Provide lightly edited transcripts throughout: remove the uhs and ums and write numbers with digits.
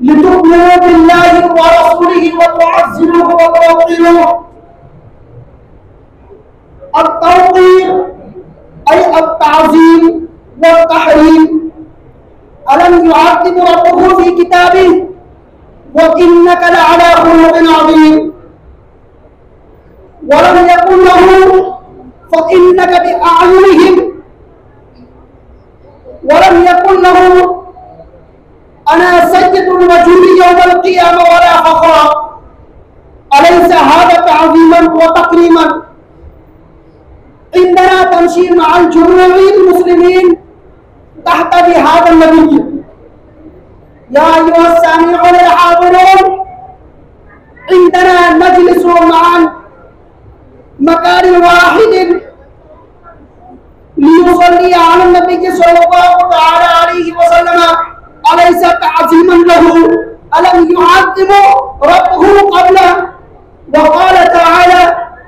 लितुमिनु बिल्लाहि व रसूलिहि व तुअज़्ज़िरूहु व तुवक़्किरूहु। अत-तौक़ीर अय अत-ताज़ीम व तहरीम। अलम युअज़्ज़िम रब्बुहु फ़ी किताबिही व इन्नका लअला ख़ुलुक़िन अज़ीम। वलम यकुन लहु फ़इन्नका बिअअयुनिहिम वलम यकुन लहु अना सय्यदुल वजूदी यौमल क़ियामा वला फ़ख़्रा। अलैसा हाज़ा तअज़ीमन व तक़रीमन। इंदना तमशी मअल जुमूइल मुस्लिमीन तहत बिहाज़ा नबी। या अय्युहस सामिऊन वल हाज़िरून इंदना नजलिसु मअन मकान वाहिदिन लियुसल्ली अला नबी सल्लल्लाहु तआला अलैहि वसल्लम। अलैसा तअज़ीमन लहु। अलम युअज़्ज़िमु रब्बुहु क़ब्ला व क़ाल तआला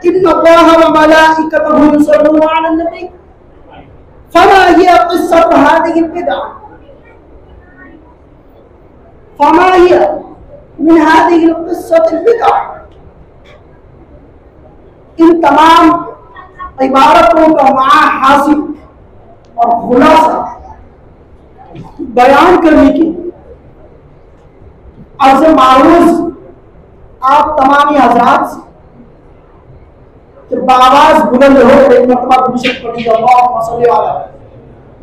इन्नल्लाह व मलाइकतहु युसल्लूना अला नबी। फमा हिय क़िस्सतु हाज़िहिल बिदअ। फमा हिय मिन हाज़िहिल क़िस्सतिल बिदअ। इन तमाम इबारतों का माना हासिल और खुलासा बयान करने के अर्ज़ मारूज़ आप तमामी हज़रात से बावाज़ बुलंद हो एक मरतबा दुरूद पढ़ी अल्लाहुम्मा सल्ली अला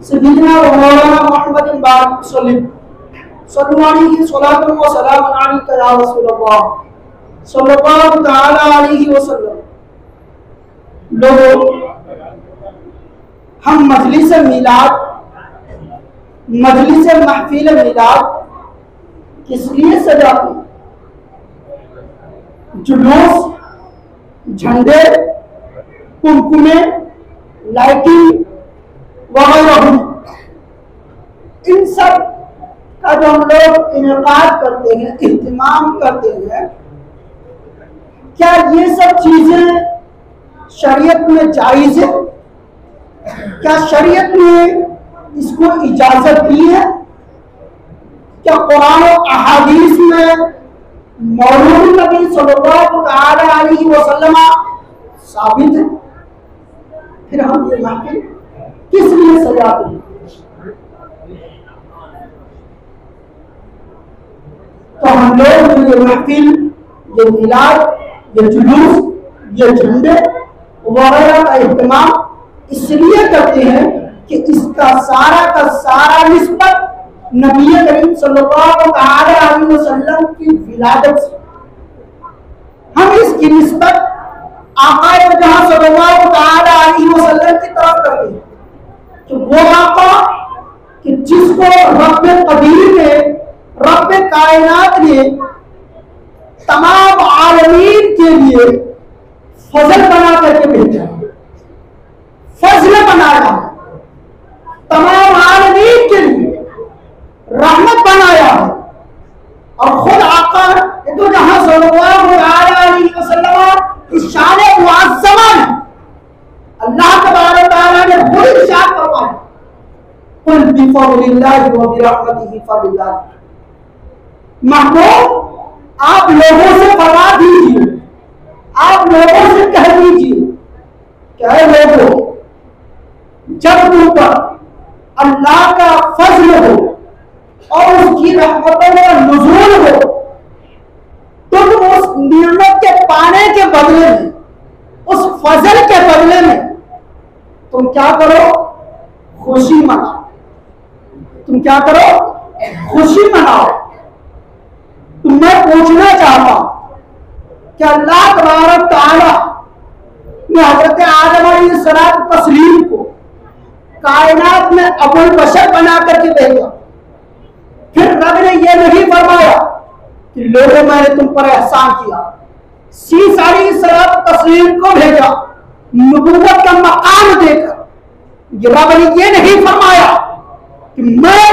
सय्यिदिना व मौलाना मुहम्मदिन बारिक सल्लल्लाहु अलैहि सलातु व सलाम अलैका या रसूलल्लाह सल्लल्लाहु तआला अलैहि वसल्लम। लोगों, हम मजलिस मिलाद, मजलिस महफिल मिलाद किस लिए सजाते हैं? जुलूस, झंडे, कुमकुमे, लाइटिंग वगैरह, इन सब का जो हम लोग इनेकाद करते हैं, इत्तिमाम करते हैं, क्या ये सब चीजें शरीयत में जायज है? क्या शरीयत ने इसको इजाजत दी है? क्या कुरान और अहादीस में मौलूद नबी सल्लल्लाहु अलैहि वसल्लम साबित है? फिर हम ये महफिल किस लिए सजाते हैं? तो हम लोग ये महफिल, ये मिलाद, ये जुलूस, ये झंडे वगैरह का इस्तेमाल इसलिए करते हैं कि इसका सारा का सारा निस्बत नबी करीम सल्लल्लाहु अलैहि वसल्लम की विलादत से। हम इसकी निस्बत आका जहां सल्लल्लाहु अलैहि वसल्लम की तरफ करते हैं कि वो आका कि जिसको रब्बे कदीर ने, रब्बे कायनात ने तमाम आलमीन के लिए फजल बना करके भेजा, फजल बनाया, तमाम आलमीन के लिए रहमत बनाया है। और खुद आका तो जहां सल्लल्लाहु अलैहि वसल्लम की शान मुअज़्ज़मा है, अल्लाह तबारक तआला ने खुद इरशाद फरमाया, कुल बिफज़लिल्लाहि व बिरहमतिही फबिज़ालिक। महबूब, आप लोगों से फरमा दीजिए, आप लोगों से कह दीजिए, क्या लोगों, जब तुम पर अल्लाह का फजल हो और उसकी रहमतों का नुज़ूल हो, तुम उस नियमत के पाने के बदले में, उस फजल के बदले में तुम क्या करो? खुशी मनाओ। तुम क्या करो? खुशी मनाओ। तो मैं पूछना चाहता हूं कि अल्लाह तबारक तआला ने हज़रत आदम अलैहिस्सलाम तस्लीम को कायनात में अबुल बशर बना करके भेजा। फिर रब ने यह नहीं फरमाया कि लोगों, मैंने तुम पर एहसान किया, शीस अलैहिस्सलाम तस्लीम को भेजा नबूवत का मकाम देकर। रब ने यह नहीं फरमाया कि मैं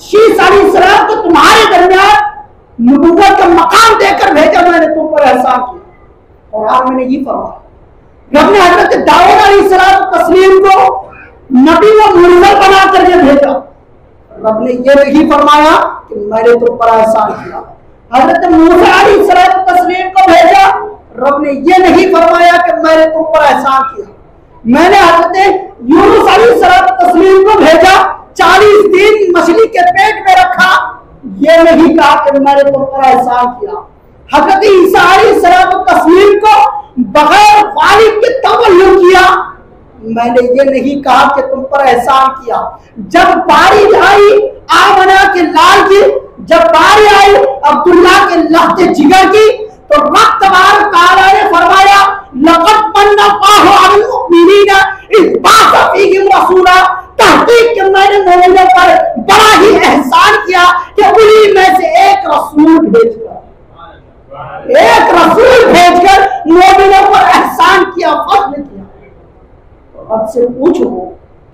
शीस अलैहिस्सलाम को तुम्हारे दरमियान नबूवत का मकाम देकर भेजा, मैंने तुम पर एहसान किया। और आज मैंने ये फरमाया, रब ने हजरत दाऊद अलैहिस्सलाम तस्लीम को नबी व मुरसल बना करके भेजा। रब ने ये नहीं फरमाया कि मैंने तुम पर एहसान किया। हजरत मूसा अलैहिस्सलाम को भेजा, रब ने ये नहीं फरमाया कि मैंने तुम पर एहसान किया। मैंने हजरत यूनुस अलैहिस्सलाम को भेजा, 40 दिन मछली के पेट में रखा, ये नहीं कहा कि मैंने तुम पर एहसान किया। हजरत ईसा अलैहिस्सलाम को बगैर वालिद के तवल्लुद किया, मैंने ये नहीं कहा कि तुम पर एहसान किया। जब बारी आई आमना के लाल की, जब बारी आई अब्दुल्ला के लहते जिगर की, तो रब तबारक तआला ने फरमाया लक़द मन्नल्लाहु अलल मुमिनीना इज़ बअसा फ़ीहिम रसूला, तहक़ीक़ के मैंने मोमिनों पर बड़ा ही एहसान किया कि उन्हीं में से एक रसूल भेजकर मोमिनों पर एहसान किया, फज़्ल किया। तो अब से पूछो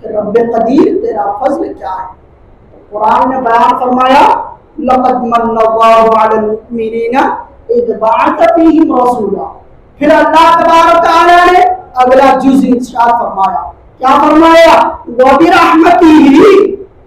कि रब्बे कदीर तेरा फज़्ल क्या है? तो कुरान ने बयान फरमाया लक़द मन्नल्लाहु अलल मुमिनीना इज़ बअसा फ़ीहिम रसूला। फिर अल्लाह तबारक तआला ने अगला जुज़ इरशाद फरमाया, क्या फरमाया? व बिरहमतिही,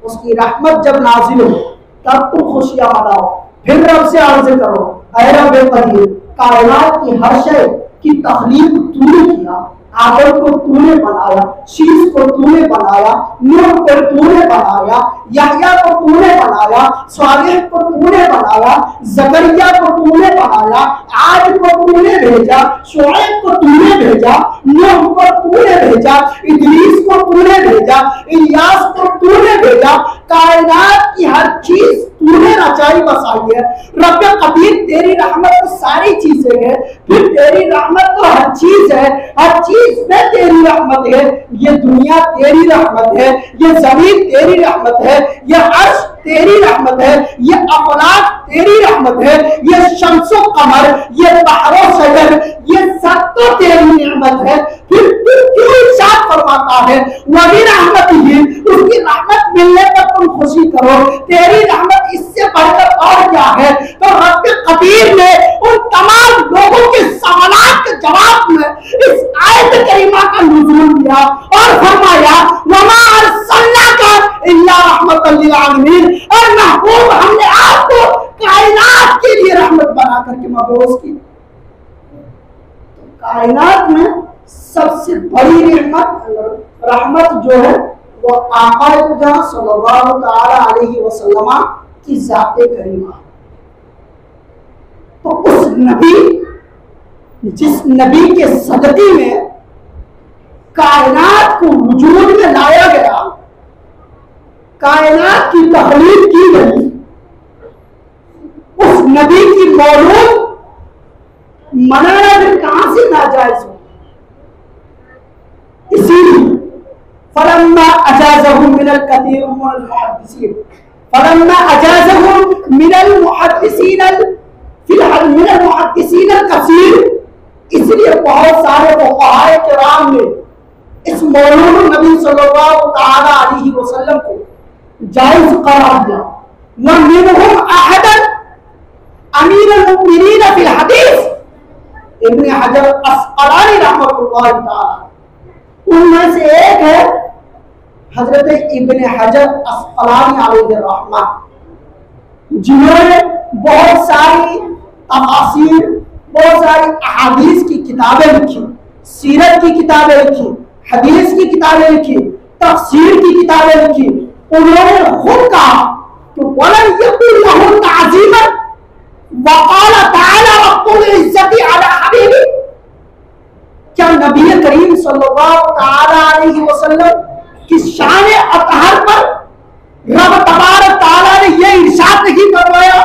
उसकी रहमत जब नाजिल हो तब तुम खुशियां मनाओ। फिर रब से अर्ज़ करो, ऐ रब्बे कदीर, कायनात की हर शय की तख्लीक तूने किया, आदम को तूने बनाया, शीश को तूने बनाया, नूह को तूने बनाया, यहया को तूने बनाया, स्वालिह को तूने बनाया, जकरिया को तूने बनाया, आद को तूने भेजा, शुएब को तूने भेजा, नूह को तूने भेजा, इदरीस को तूने भेजा, इलियास को तूने भेजा। कायनात की हर चीज तूने रचाई बसाई है। रब कदीर तेरी रहमत तो सारी चीजें है, फिर तेरी रहमत तो हर चीज है, हर चीज में तेरी रहमत है। ये दुनिया तेरी रहमत है, ये जमीन तेरी रहमत है, ये अर्श तेरी रहमत है, ये अफलाक तेरी रहमत है, ये शम्सो कमर, ये बहरो शजर, ये सब तो तेरी रहमत है। फिर क्यों इरशाद फरमाता है वही रहमत ही, उसकी रहमत मिलने पर तुम खुशी करो, तेरी रहमत इससे बढ़कर और क्या है? तो रब कदीर ने उन तमाम लोगों के सवालात के जवाब में इस आयत करीमा का नुज़ूल दिया और फरमाया वमा अरसलनाका इल्ला रहमतल लिल आलमीन, और महबूब हमने आपको कायनात के लिए रहमत बना करके मबूस की। कायनात में सबसे बड़ी रहमत जो है वो आका सल्लल्लाहु तआला अलैहि वसल्लम की ज़ाते करीमा। तो उस नबी, जिस नबी के सदक़े में कायनात को वजूद में लाया गया, कायनात की तख्लीक की गई, उस नबी की मौलूद मनाना फिर कहां से नाजायज हो? इसीलिए फलम्मा अजाज़हुम मिनल कसीर मिनल मुहद्दिसीन, फलम्मा अजाज़हुम मिनल मुहद्दिसीन मिनल मुहद्दिसीन कसीर, इसलिए बहुत सारे फुक़हाए किराम ने इस मौलूद नबी सल्लल्लाहु तआला अलैहि वसल्लम को जायज करार दिया। व मिनहुम अहदन अमीरुल मुमिनीन फिल हदीस, इब्न हजर अस्क़लानी रहमतुल्लाह तआला, उनमें से एक है हजरत इब्न हजर अस्क़लानी अलैहि रहमा, जिन्होंने बहुत सारी तफासीर, बहुत सारी अहादीस की किताबें लिखी, सीरत की किताबें लिखी, हदीस की किताबें लिखी, तफसीर की किताबें लिखी। उन्होंने खुद कहा कि वलन यकुल लहु ताज़ीमन वक़ाल तआला रब्बुल इज़्ज़ति अला हबीबी, क्या नबी करीम सल्लल्लाहु तआला अलैहि वसल्लम की शान अतहर पर रब तबारक तआला ने यह इरशाद नहीं फरमाया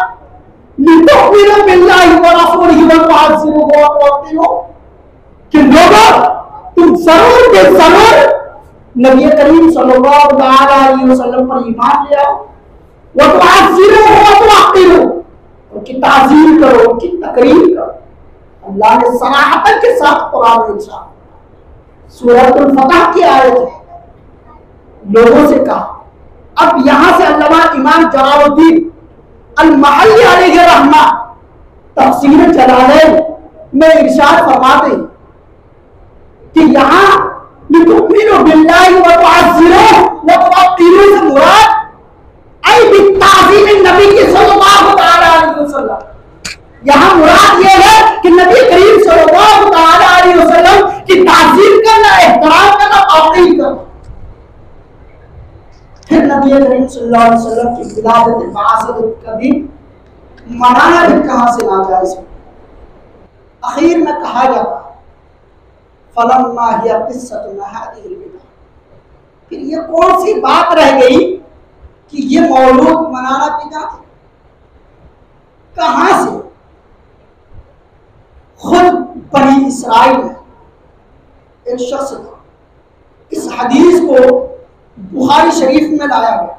लितुमिनु बिल्लाहि व रसूलिहि व तुअज़्ज़िरूहु व तुवक़्किरूहु, कि लोगों तुम जरूर के जरूर नबी करीम सल्लल्लाहु तआला अलैहि वसल्लम पर ईमान ले आओ, व तुअज़्ज़िरूहु व तुवक़्किरूहु, उनकी ताज़ीम करो, उनकी तकरीम करो। अल्लाह ने सराहत के साथ कुरान में इरशाद, सूरतुल फतह की आयत है, लोगों से कहा। अब यहां से अल्लामा इमाम जलालुद्दीन अल-महल्ली अलैहि रहमा तफसीर जलालैन में इरशाद फरमाते कि यहां लितुमिनु बिल्लाहि व तुअज़्ज़िरूहु व तुवक़्किरूहु से मुराद ऐ बित्ताज़ीम नबी नबी की सल्लल्लाहु अलैहि वसल्लम। यहाँ मुराद ये है कि नबी करीम सल्लल्लाहु अलैहि वसल्लम की ताज़ीम करना, एहतराम करना, तौक़ीर करना। फिर नबी करीम सल्लल्लाहु अलैहि वसल्लम की विलादत बासत का दिन मनाना भी कहाँ से नाजायज़ है। आखिर में कहा जाता फलम्मा हिया क़िस्सतुन हादिहिल बिदा। फिर ये कौन सी बात रह गई कि ये मौलूद मनाना बिदअत है? कहाँ से? खुद बनी इसराइल में एक शख्स था, इस हदीस को बुखारी शरीफ में लाया गया।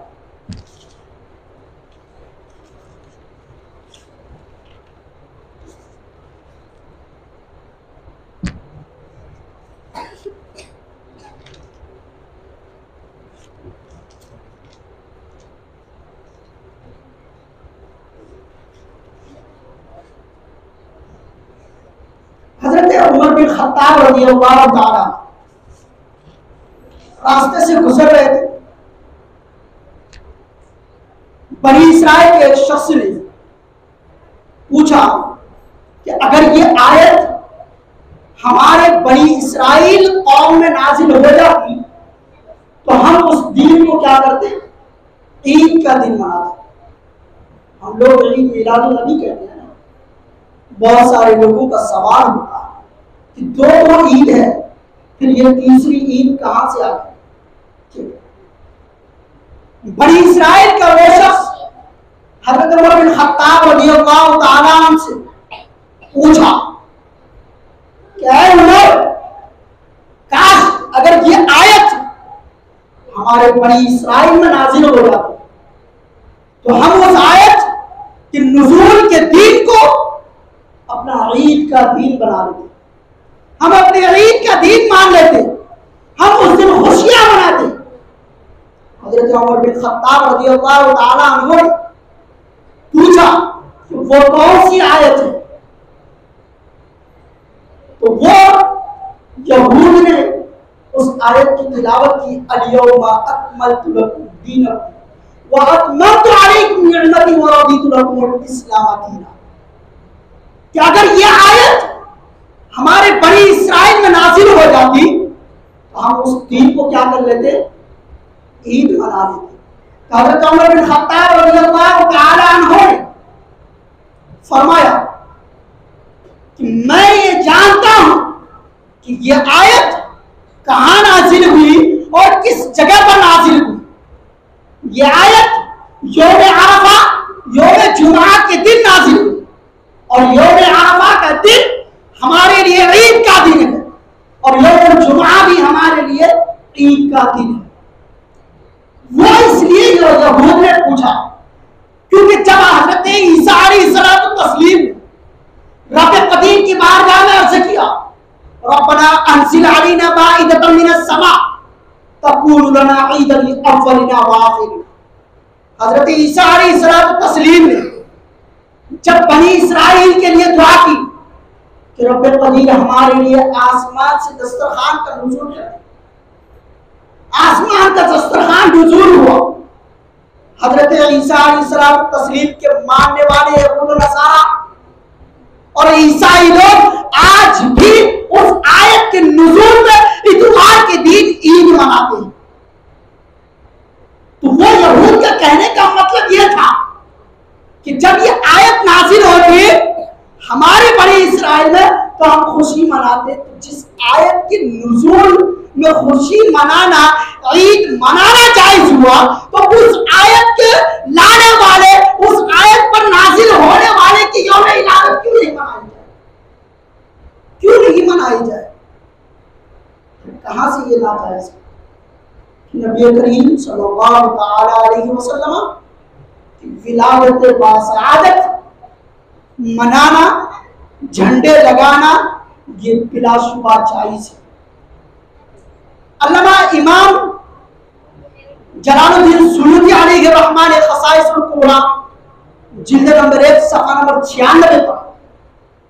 हजरत उमर बिन खत्ताब रज़ियल्लाहु ताला रास्ते से गुजर रहे थे। बनी इसराइल के एक शख्स ने पूछा कि अगर ये आयत हमारे बनी इसराइल कौम में नाजिल हो जाती तो हम उस दिन को क्या करते? ईद का दिन मनाते। हम लोग ईद मिलादुन नबी कहते हैं ना। बहुत सारे लोगों का सवाल होता है कि दो ईद है, फिर ये तीसरी ईद कहां से आ गई? बनी इसराइल का वो शख्स हज़रत उमर बिन खत्ताब रज़ियल्लाहु ताला अन्हु से पूछा कि ऐ उमर, काश अगर ये आयत हमारे बनी इसराइल में नाजिल हो जाती तो हम उस आयत के नुज़ूल के दिन को अपना ईद का दिन बना लेते, हम अपने ईद का दिन मान लेते, हम उस दिन खुशियां मनाते। हज़रत उमर बिन खत्ताब रज़ियल्लाहु ताला अन्हु ने पूछा कि वो कौन सी आयत है? तो वो यहूद ने उस आयत की तिलावत की, अल-यौमा अकमलतु लकुम दीनकुम व अतममतु अलैकुम निअमती व रदीतु लकुमुल इस्लाम दीना। कि अगर ये आयत हमारे बनी इसराइल में नाजिल हो जाती तो हम उस दिन को क्या कर लेते? ईद मना लेते। हज़रत उमर बिन खत्ताब रज़ियल्लाहु ताला अन्हु ने फरमाया कि मैं ये जानता हूं कि ये आयत कहां नाजिल हुई और किस जगह पर नाजिल हुई। ये आयत यौम अरफा, यौम जुमा के दिन नाजिल हुई और यौम अरफा का दिन हमारे लिए ईद का दिन है और यौम जुमा भी हमारे लिए ईद का दिन है। वो इसलिए यहूद ने पूछा क्योंकि जब हज़रत ईसा अलैहिस्सलाम तस्लीम रब कदीम की बारगाह में अर्ज़ किया, रब्बना अंज़िल अलैना माइदतम मिनस समा तकूनु लना ईदन लिअव्वलिना व आखिरिना। हज़रत ईसा अलैहिस्सलाम तस्लीम ने जब बनी इसराइल के लिए दुआ की कि रब कदीर हमारे लिए आसमान से दस्तरखान का नुज़ूल करे, आसमान का दस्तरखान नुज़ूल हुआ। हज़रत ईसा अलैहिस्सलाम तस्लीम के मानने वाले यहूद नसारा और ईसाई लोग आज भी उस आयत के नुज़ूल में इतवार के दिन ईद मनाते हैं। तो वो यहूद का कहने का मतलब यह था कि जब ये आयत नाज़िल होती हमारे बनी इसराइल में तो हम खुशी मनाते। तो जिस आयत के नुज़ूल में खुशी मनाना, ईद मनाना जायज हुआ, तो उस आयत के लाने वाले, उस आयत पर नाजिल होने वाले की यौम इलादत क्यों नहीं मनाई जाए? क्यों नहीं मनाई जाए? कहां से ये नाजायज? नबी करीम सल्लल्लाहु अलैहि वसल्लम की विलादत बासआदत मनाना, झंडे लगाना, ये बिलाशुबा जायज है। अल्लामा इमाम जलालुद्दीन सुयूती अलैहि रहमान ने खसाइसुल कुबरा जिल्द नंबर 1 सफ़ा नंबर 96 पर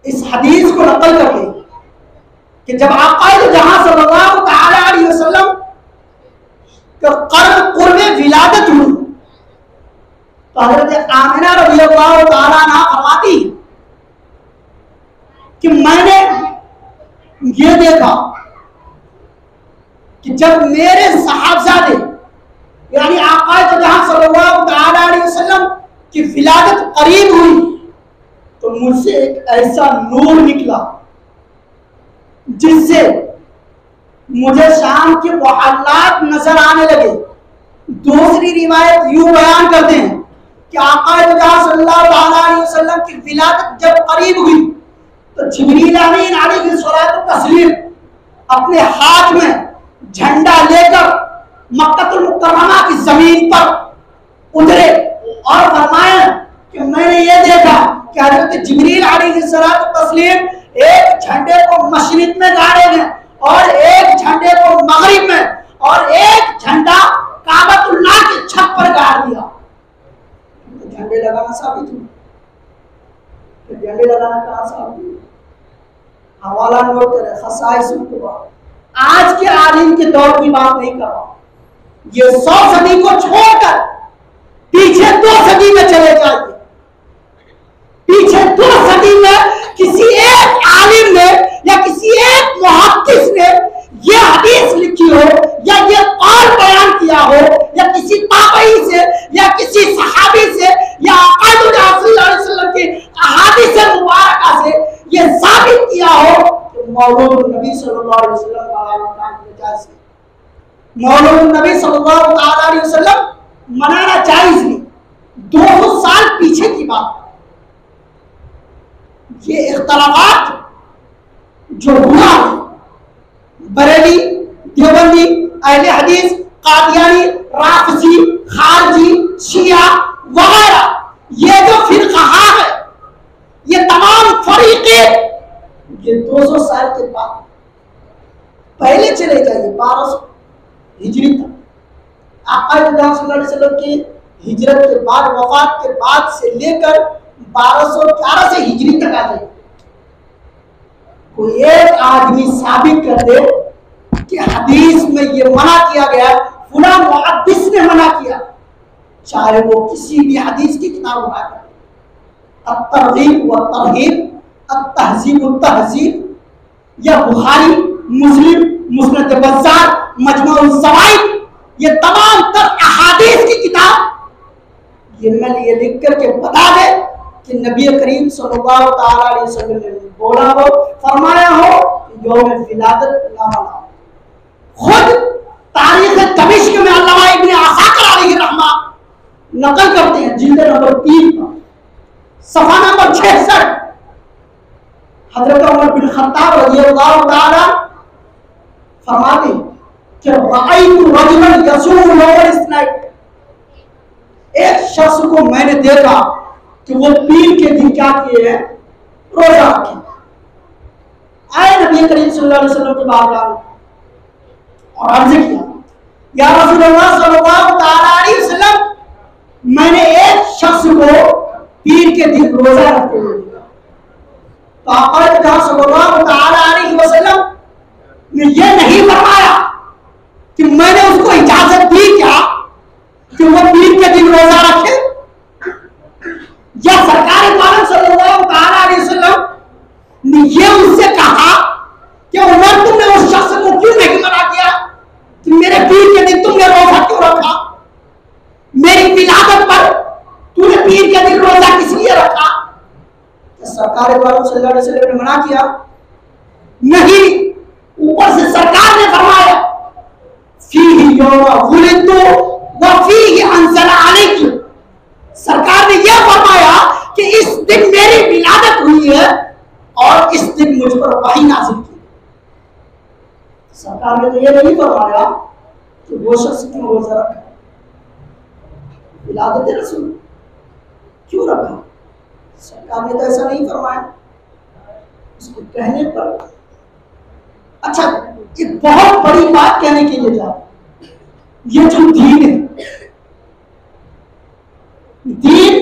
इस हदीस को नकल कर ली कि जब आक़ाए जहां सल्लल्लाहु तआला अलैहि वसल्लम का क़ुर्ब विलादत हुई तो हजरत आमिना रज़ियल्लाहु ताला अन्हा फरमाती कि मैंने ये देखा कि जब मेरे साहबजादे यानी आका जहां सल्लल्लाहु ताला अलैहि वसल्लम की विलादत करीब हुई तो मुझसे एक ऐसा नूर निकला जिससे मुझे शाम के मोहल्लात नजर आने लगे। दूसरी रिवायत यूं बयान करते हैं कि आका सल्लल्लाहु अलैहि वसल्लम की विलादत जब करीब हुई तो जिब्रील अमीन अलैहिस्सलातु तस्लीम अपने हाथ में झंडा लेकर मक्कातुल मुकर्रमा की जमीन पर उतरे और फरमाया कि मैंने ये देखा कि हजरत जिब्रील अलैहिस्सलातु तस्लीम एक झंडे को मशरिक में गाड़ेंगे और एक झंडे को मगरिब में और एक झंडा काबतुल्लाह की छत पर गाड़ दिया। तो झंडे लगाना साबित हुआ, तो झंडे लगाना कहां साबित हुआ? हवाला नोट करें, खसाइस कुबरा। आज के आलिम के दौर की बात नहीं कर रहा, ये 100 सदी को छोड़कर पीछे 2 सदी में चले जाइए। पीछे 2 सदी में किसी एक आलिम ने या किसी एक मुहद्दिस ने ये हदीस लिखी हो या ये कौल बयान किया हो या किसी ताबई से या किसी सहाबी से या आका सल्लल्लाहु अलैहि वसल्लम की अहादीस मुबारका से ये साबित किया हो कि मौलूद नबी सल्लल्लाहु अलैहि वसल्लम मौलूद नबी सल्लल्लाहु अलैहि वसल्लम मनाना जायज नहीं। 200 साल पीछे की बात। ये इख्तलाफात जो हुआ है बरेली, देवबंदी, अहले हदीस, कादियानी, राफिजी, खारजी, शिया वगैरह, ये जो फिरका है, ये तमाम फरीके ये 200 साल के बाद पहले चले जाइए 1200 हिजरी तक। आका सल्लल्लाहु अलैहि वसल्लम की हिजरत के बाद, वफात के बाद से लेकर 1211 से हिजरी तक आ जाए। कोई एक आदमी साबित कर दे कि हदीस में ये मना किया गया, फुला मुहद्दिस ने मना किया, चाहे वो किसी भी हदीस की किताब उठा कर, अत-तरगीब व तरहीब, अत-तहज़ीब व तहज़ीब या बुखारी, मुस्लिम, मुस्नद बज़्ज़ार, मजमूउल ज़वाइद, ये तमाम तर अहादीस की किताब ये लिख करके बता दे कि नबी करीम सल्लल्लाहु अलैहि वसल्लम ने बोला हो, फरमाया हो कि यौम विलादत ना मनाओ। खुद तारीख दमिश्क में अल्लामा इब्न असाकिर अलैहि रहमा नकल करते हैं, जिल्द नंबर 3 पर सफा नंबर 66, हजरत उमर बिन खत्ताब रज़ियल्लाहु ताला फरमाते कि रअयतु रजुलन यसूमु यौमल इस्नाइन, एक शख्स को मैंने देखा कि वो पीर के दिन क्या किए हैं, रोजा रखे। आए नबी करीम सल्लल्लाहु अलैहि वसल्लम के बारगाह में और अर्ज किया, या रसूलुल्लाह सल्लल्लाहु अलैहि वसल्लम, मैंने एक शख्स को पीर के दिन रोजा रखते हुए देखा। तो आका सल्लल्लाहु अलैहि वसल्लम ने यह नहीं फरमाया कि मैंने उसको इजाजत दी क्या कि वो पीर के दिन रोजा रखे, या सरकार सल्लल्लाहु अलैहि वसल्लम ने ये उससे कहा कि उमर तुमने उस शख्स को क्यों नहीं मना किया कि मेरे पीर के दिन तुमने रोजा क्यों रखा, मेरी विलादत पर तूने पीर के दिन रोजा किस लिए रखा? सरकार सल्लल्लाहु अलैहि वसल्लम ने मना किया नहीं, ऊपर से सरकार ने फरमाया फीही यौमा वुलिदतु व फीही अंज़ला अलैकि, सरकार ने यह फरमाया कि इस दिन मेरी विलादत हुई है और इस दिन मुझ पर वही नाज़िल की। सरकार ने तो यह नहीं फरमाया कि वो शख्स क्यों रोजा रखा, विलादत रसूल क्यों रखा, सरकार ने तो ऐसा नहीं फरमाया। उसको कहने पर अच्छा, एक बहुत बड़ी बात कहने के लिए जा, ये जो दीन है, दीन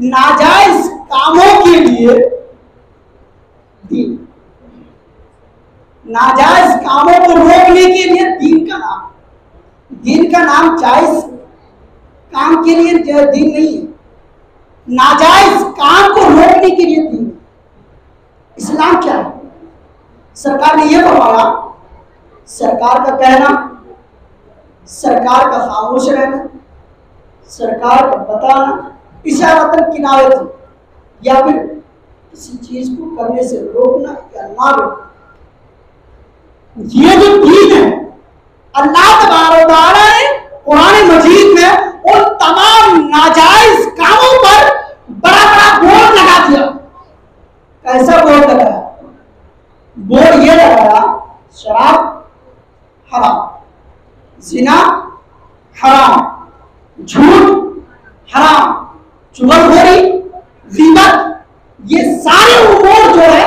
नाजायज कामों के लिए, दीन नाजायज कामों को रोकने के लिए दीन का नाम जायज काम के लिए दीन नहीं है। नाजायज काम को रोकने के लिए दी। इस्लाम क्या है? सरकार ने यह फरमाया, सरकार का कहना, सरकार का खामोश रहना, सरकार का बताना, इशारतन किनायतन, या फिर किसी चीज को करने से रोकना या ना रोकना। ये जो दीन है, अल्लाह तबारक व तआला ने कुरान मजीद में उन तमाम नाजायज कामों पर बड़ा बड़ा बोर्ड लगा दिया। कैसा बोर्ड लगाया? बोर्ड ये लगाया, शराब हराम, जिना हराम, झूठ हराम, चुगलखोरी, ग़ीबत, ये सारे उमूर जो है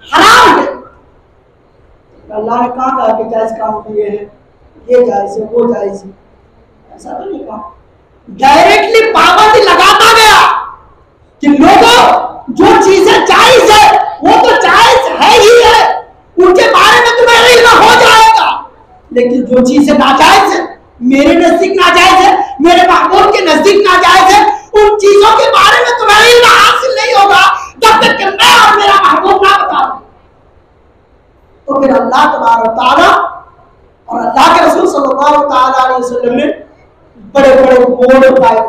हराम है। अल्लाह ने कहा कि जायज काम किए हैं, ये जायज है, वो जायज है, ऐसा तो नहीं कहा। डायरेक्टली पाबंदी लगाता गया कि लोगों जो चीजें जायज है वो तो जायज है ही है, उनके बारे में तुम्हें इल्म हो जाएगा, लेकिन जो चीजें नाजायज है, मेरे नजदीक नाजायज है, मेरे महबूब के नजदीक नाजायज है, उन चीजों के बारे में तुम्हें इल्म हासिल नहीं होगा जब तक कि मैं और मेरा महबूब ना बता दूं। तो फिर अल्लाह तबारक व तआला और अल्लाह के रसूल सल्लल्लाहु तआला अलैहि वसल्लम ने बड़े बड़े बोर्ड कायम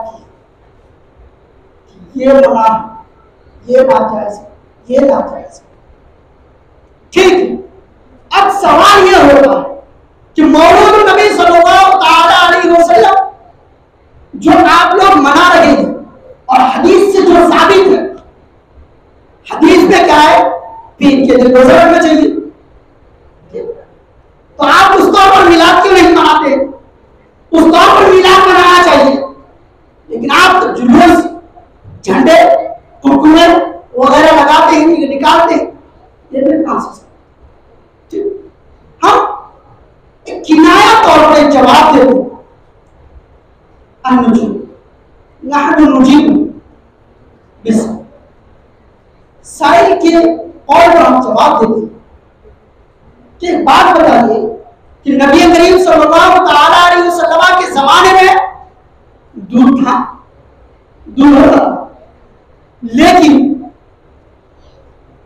किए, ये मना, ये नाजायज है, ये नाजायज है। ठीक है, अब सवाल यह होगा कि मौलूद नबी सल्लल्लाहु तआला अलैहि वसल्लम जो आप लोग मना रहे हैं और हदीस से जो साबित है, हदीस में क्या है? पीर के दिन रोजा रखना चाहिए, तो आप उस तौर पर मिलाद क्यों नहीं मनाते? उस तौर पर मिलाद मनाना चाहिए, लेकिन आप तो जुलूस, झंडे, कुरकुरे वगैरह लगाते हैं, निकालते हैं, ये फिर कहां से? हम किनाया तौर पर जवाब देते, शायर के और पर हम जवाब देते हैं कि एक बात बताइए कि नबी करीम सल्लल्लाहु तआला अलैहि वसल्लम के जमाने में दूध था, दूध होता, लेकिन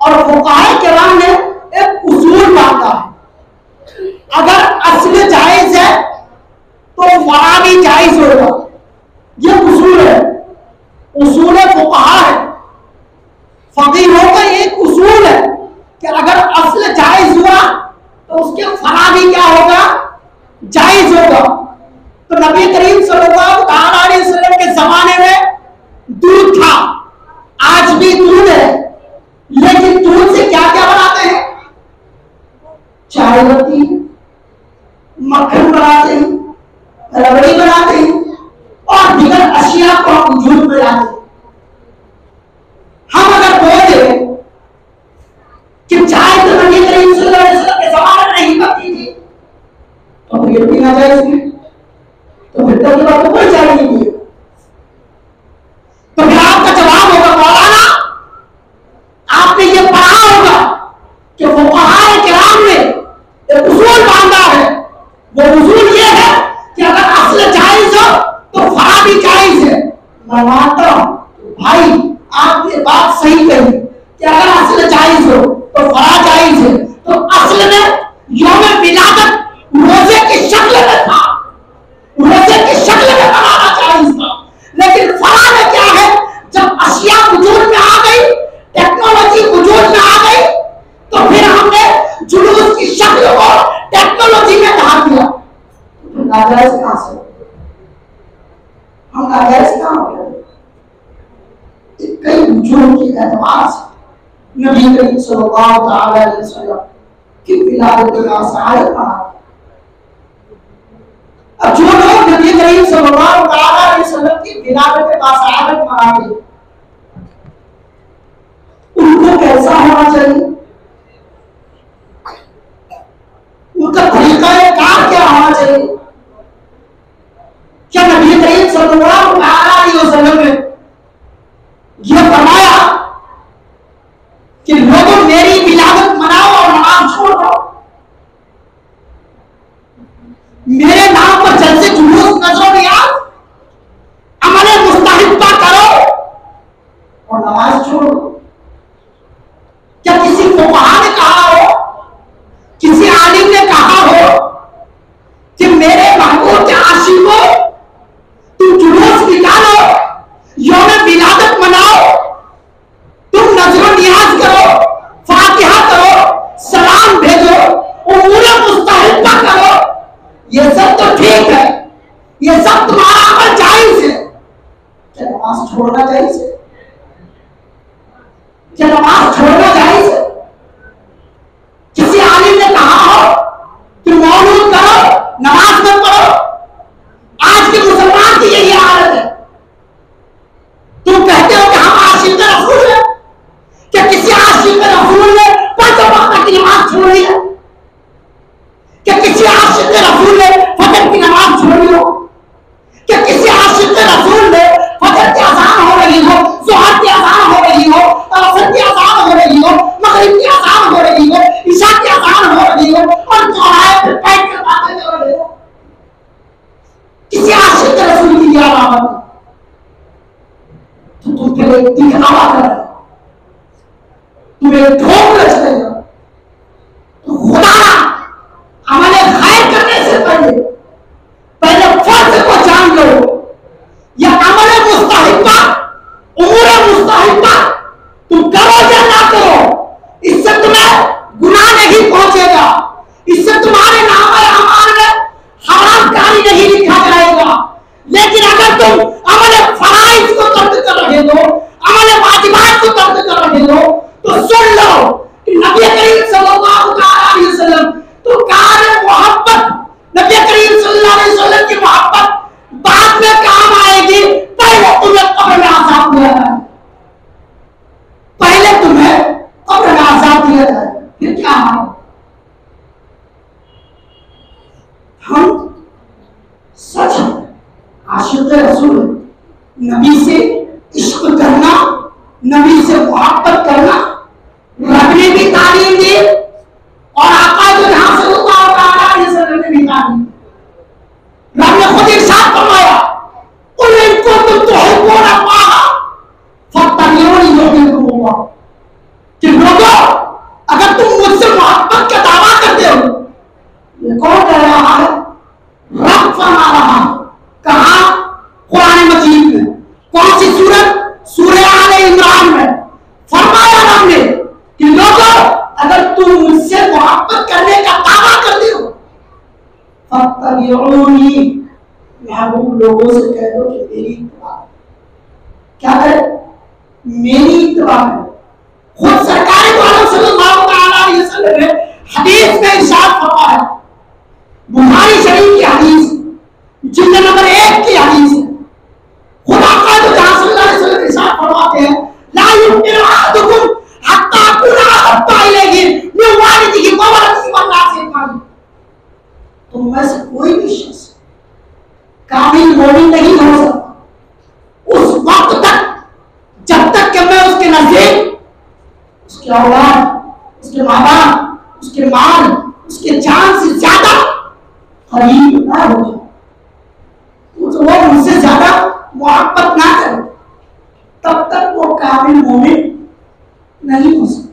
और फुक़हा किराम ने एक उसूल बांधा है, अगर अस्ल जायज है तो फरा भी जायज होगा। ये उसूल है, उसूल फुक़हा है, फकीहों का एक उसूल है कि अगर अस्ल जायज हुआ तो उसके फरा भी क्या होगा? जायज होगा। तो नबी करीम सल्लल्लाहु अलैहि वसल्लम के जमाने में दूध था, आज भी दूध है, लेकिन दूध से क्या क्या बनाते हैं? चाय बनती है, मक्खन बनाते हैं, रबड़ी बनाते हैं और दीगर अशिया को हम वजूद में लाते हैं। हम अगर बोले कि चाय तो नबी करीम सल्लल्लाहु अलैहि वसल्लम के जमाने में नहीं बनती थी, तो फिर पीना जायज है, तो फिर तो बात तो कोई जायज नहीं है। तो फिर आपका जवाब होगा, मौलाना आपने ये पढ़ा होगा कि फुक़हा किराम ने एक उसूल बांधा है, वो उसूल ये है कि अगर अस्ल जायज हो तो फरा भी जायज है। मैं मानता हूं भाई आपने बात सही कही कि अगर अस्ल जायज हो तो फरा जायज है, तो असल में यौम विलादत रोजे की शक्ल में था, रोजे की शक्ल में बनाना जायज था, लेकिन फरा में क्या है? जब अशिया वजूद में आ गई, टेक्नोलॉजी वजूद में आ गई, तो फिर हमने जुलूस की शक्ल को टेक्नोलॉजी में ढाल दिया। नाजायज कहां से? हम नाजायज कहां हो गए? कई वजूह के एतबार से नबी करीम सल्लल्लाहु अलैहि वसल्लम की विलादत का सहायक बना। अब जो लोग नबी करीम सल्लल्लाहु अलैहि वसल्लम की विलादत का सहायक बनाते, उनको कैसा होना चाहिए? उनका तरीका कार क्या होना चाहिए? क्या नबी करीम सल्लल्लाहु अलैहि वसल्लम ने यह फरमाया कि लोगों मेरी विलादत मनाओ और नमाज छोड़ दो, मेरे नाम पर जलसे जुलूस नजर नियाज अमल मुस्तहिब्बा करो, नमाज छोड़ना जायज है? क्या नमाज छोड़ना जायज है? किसी आलिम ने कहा हो कि मौलूद करो, नमाज मत पढ़ो? आज के मुसलमान की यही हालत है। तुम कहते हो कि हम आशिक रसूल हैं, क्या किसी आशिक रसूल ने पांच वक्त की नमाज छोड़ी है? क्या किसी आशिक रसूल ने फजर की नमाज छोड़ी हो? क्या किसी आशिक रसूल ने फजर की अज़ान हो रही हो, ज़ुहर की अज़ान हो रही हो, असर की अज़ान हो रही हो, मगरिब की अज़ान हो रही हो, इशा की अज़ान हो रही हो और चौराहे पे बैठ कर बातें कर रहे हो? किसी आशिक रसूल की यह अलामत है। तो तुम केवल दिखावा कर रहे हो, तुम्हें ठोक रच रहे हो। तो खुदा अमल खैर करने से पहले फर्ज को जान लो। यह अमल मुस्तहिब्बा, उमूर मुस्तहिब्बा तुम करो या ना करो, इससे तुम्हें गुनाह नहीं पहुंचेगा, इससे तुम्हारे नाम अमाल में हरामकारी नहीं लिखा जाएगा। लेकिन अगर तुम अमल फराइज को तर्क कर रहे हो, अमल वाजिबात को तर्क कर रहे हो, तो सुन लो कि नबी करीम सल्लल्लाहु अलैहि वसल्लम तो कार मोहब्बत, नबी करीम सल्लल्लाहु अलैहि वसल्लम की मोहब्बत बाद में काम आएगी, पहले तुम्हें कब्र में आजाद दिया जाए, पहले तुम्हें कब्र में आजाद दिया जाए, फिर क्या है? हम सच आशिक रसूल, नबी से इश्क करना, नबी से मोहब्बत करना रब ने भी तालीम दी और आका जो यहाँ से ने भी तालीम दी। रब ने खुद इरशाद फरमाया, कुल इन कुंतुम तुहिब्बून अल्लाह फत्तबिऊनी युहब्बुकुमुल्लाह, कि लोगों अगर तुम मुझसे मोहब्बत का दावा करते हो, ये कौन कह रहा है? रब फरमा रहा है। कहा? कुरान मजीद में। कौन सी सूरत? सूरह आले इमरान में। फरमाया रब ने कि लोगों अगर तुम मुझसे मोहब्बत करने का दावा करते हो, फत्तबिऊनी, महबूब लोगों से कह दो कि मेरी इत्तिबा, क्या करे? मेरी इत्तिबा करो। खुद सरकार दो आलम सल्लल्लाहु अलैहि वसल्लम ने हदीस में इरशाद फरमाया, बुखारी शरीफ की हदीस, जिल्द नंबर 1 की हदीस है। खुदा का जो सल्लल्लाहु अलैहि वसल्लम इरशाद फरमाते हैं, ला युमिनु अहदुकुम हत्ता अकूना अहब्बा इलैहि मिन वालिदिही व वलदिही व नासि अजमाईन। तुम में से कोई भी शख्स कामिल मोमिन नहीं हो सकता उस वक्त तक जब तक कि मैं उसके नजदीक, उसके औलाद, उसके माँ बाप, उसके माल, उसके जान से ज्यादा करीब ना हो जाए, तो वो मुझसे ज्यादा मोहब्बत ना करे, तब तक वो कामिल मोमिन नहीं हो सकता।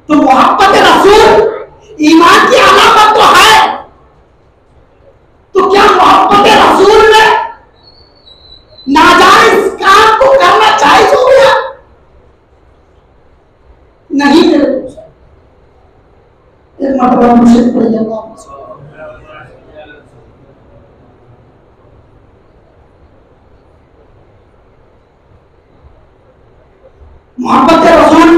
तो मोहब्बत रसूल ईमान की अलामत तो है। तो क्या मोहब्बत रसूल में नाजायज काम को करना जायज हो गया? नहीं मेरे दोस्त, एक मतलब मुझे पढ़िएगा। मोहब्बत रसूल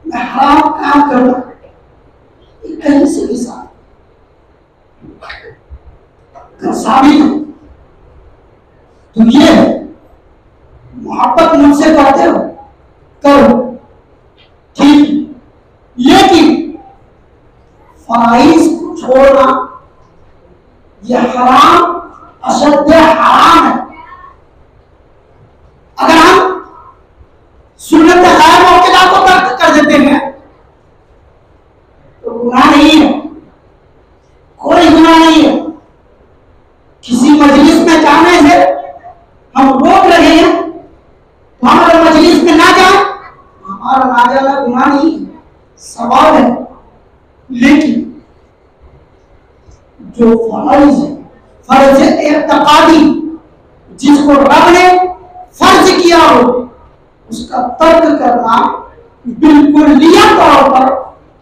में हराम काम करना कहीं से भी साबित हो तो ये मोहब्बत मुझसे करते हो करो, ठीक, लेकिन फराइज को छोड़ना यह हराम, अशद हराम है। अगर हम सुन्नत गैर मौक़िदा को तर्क कर देते हैं तो गुनाह नहीं है, कोई गुनाह नहीं है। किसी मजलिस में जाने से हम रोक रहे हैं तो हमारे मजलिस में ना जाए, हमारा ना जाना गुनाह नहीं है, सवाल है। लेकिन जो फर्ज है, फर्ज इत्तिकादी, जिसको रब ने फर्ज किया हो, उसका तर्क करना बिल्कुल लिया तौर पर,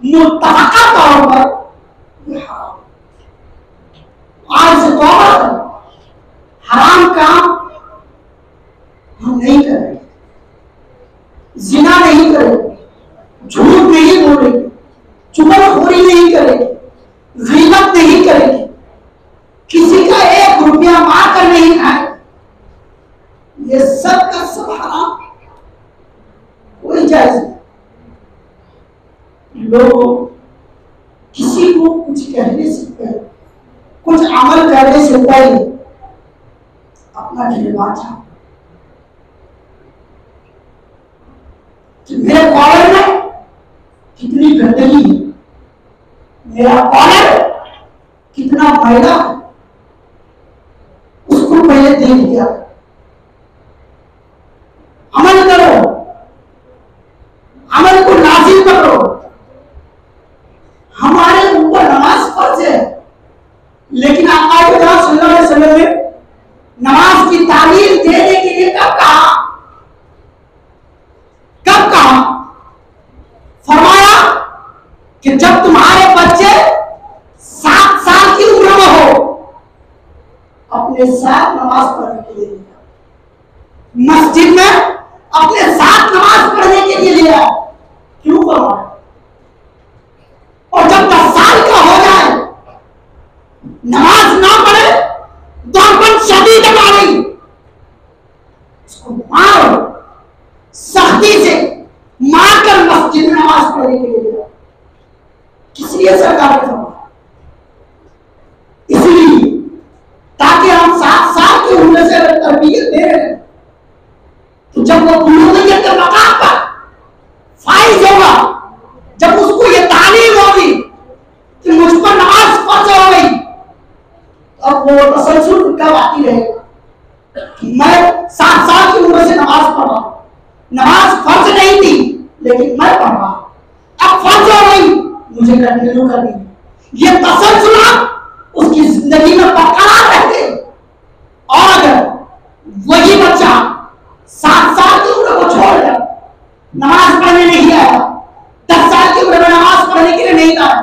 मुत्तफ़क़ा तौर पर आज से तौबा करो, हराम काम हम नहीं करेंगे, जिना नहीं करेंगे, झूठ नहीं बोलेंगे, चुगलखोरी नहीं करेंगे, गीबत नहीं करेंगे, किसी का 1 रुपया मार कर नहीं खाएंगे। ये सब का सब हराम, कोई जायज नहीं। लोग किसी को कुछ कहने से पहले, कुछ अमल करने से पहले अपना गिरवा चाहो कि मेरे कॉलर में कितनी गंदगी है, मेरा कॉलर कितना मैला है, उसको पहले देख लिया। अमल करो, अमल को लाजिम करो। हमारे ऊपर नमाज फर्ज है, लेकिन आका सल्लल्लाहु अलैहि वसल्लम ने नमाज की तालीम देने के लिए कब कहा? कब कहा? फरमाया कि जब तुम्हारे बच्चे 7 साल की उम्र में हो, अपने साथ नमाज पढ़ने के लिए मस्जिद में अपने साथ नमाज पढ़ने के लिए लिया। क्यों फरमाया? और जब 10 साल का हो जाए नमाज ना पढ़े तो अपन शदीद मारी, उसको मारो, सख्ती से मार कर मस्जिद में नमाज पढ़ने के लिए लिया। किस लिए सरकार ने फरमाया? इसलिए ताकि हम 7 साल की उम्र से तरबियत दे रहे हैं, तो जब वो बुलूगियत के मकाम पर फाइज होगा, जब उसको ये तालीम होगी कि मुझ पर नमाज फर्ज हो गई, अब वो तसलसल कब आती रहेगा कि मैं 7 साल की उम्र से नमाज पढ़ रहा हूं, नमाज फर्ज नहीं थी लेकिन मैं पढ़ रहा हूं, अब फर्ज हो गई, मुझे कंटिन्यू करनी है। ये तसलसल उसकी जिंदगी में बरकरार रहते। और अगर वही बच्चा 7 साल की उम्र को छोड़कर नमाज पढ़ने नहीं आया, 10 साल की उम्र में नमाज पढ़ने के लिए नहीं आया,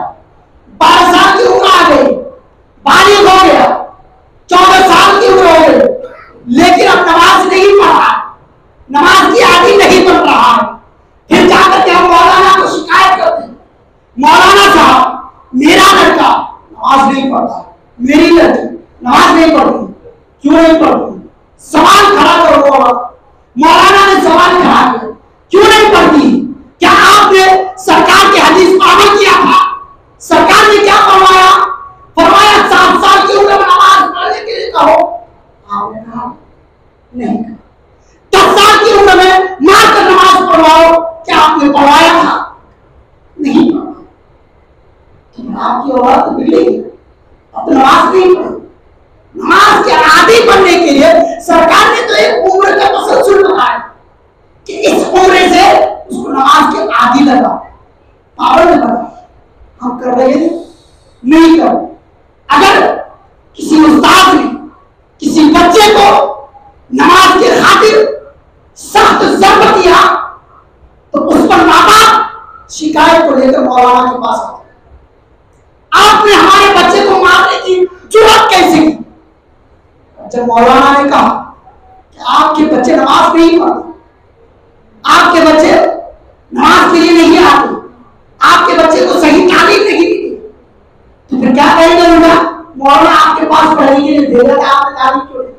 12 साल की उम्र आ गई, बालिग हो गया, 14 साल की उम्र हो गई, लेकिन अब नमाज नहीं पढ़ रहा, नमाज की आदि नहीं बन रहा है, फिर जाकर के हम मौलाना को शिकायत करते हैं, मौलाना साहब मेरा लड़का नमाज नहीं पढ़ता, मेरी लड़की नमाज नहीं पढ़ती, क्यों नहीं पढ़ती? सवाल खड़ा करो। मौलाना ने सवाल खड़ा किया, क्यों नहीं पढ़ती? क्या आपने सरकार की हदीस पर अमल किया था? सरकार ने क्या फरमाया? फरमाया 7 साल की उम्र में नमाज पढ़ने के लिए कहो। आपने कहा नहीं। 10 साल की उम्र में मारकर नमाज पढ़वाओ, क्या आपने पढ़वाया था? नहीं पढ़वाया। तो आपकी औलाद तो बिगड़ेगी, अब तो नमाज नहीं पढ़ी। नमाज के आदी बनने के लिए सरकार ने तो एक उम्र का तसलसल बताया कि इस उम्र से उसको नमाज के आदी लगा, पाबंद बना। हम कर रहे हैं? नहीं कर। अगर किसी उस्ताद ने किसी बच्चे को नमाज के खातिर सख्त ज़ब्त दिया तो उस पर माँ बाप शिकायत को लेकर मौलाना के पास आते, आपने हमारे बच्चे को मारने की जुर्रत कैसे की? जब मौलाना ने कहा कि आपके बच्चे नमाज नहीं पढ़ते, आपके बच्चे नमाज के लिए नहीं आते, आपके बच्चे को सही तालीम नहीं मिली, तो फिर क्या कहेंगे उनका? मौलाना आपके पास पढ़ने के लिए भेजा था, आपने तालीम क्यों दी?